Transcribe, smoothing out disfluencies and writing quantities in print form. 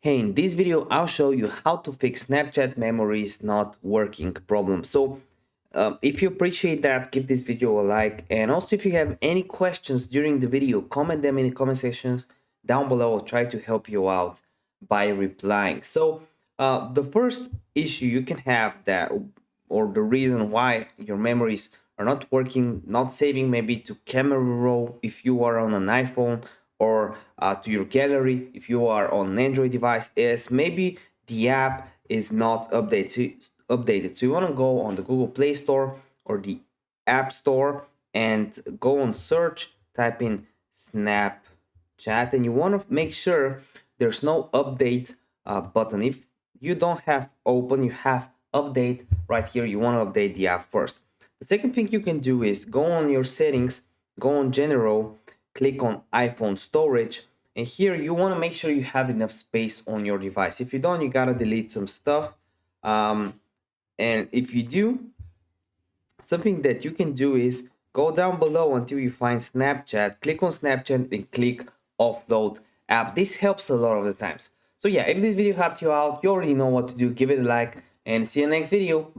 Hey, in this video, I'll show you how to fix Snapchat memories not working problem. So if you appreciate that, give this video a like. And also if you have any questions during the video, comment them in the comment sections down below. I'll try to help you out by replying. So the first issue you can have that, or the reason why your memories are not working, not saving maybe to camera roll if you are on an iPhone, or to your gallery if you are on an Android device, is maybe the app is not updated. So you want to go on the Google Play Store or the App Store and go on search, type in Snapchat, and you want to make sure there's no update button. If you don't have open, you have update right here. You want to update the app first. The second thing you can do is go on your settings, go on general, click on iPhone storage, and here you want to make sure you have enough space on your device. If you don't, you gotta delete some stuff. And if you do, something that you can do is go down below until you find Snapchat, click on Snapchat and click offload app. This helps a lot of the times. So yeah, if this video helped you out, you already know what to do. Give it a like and see you next video.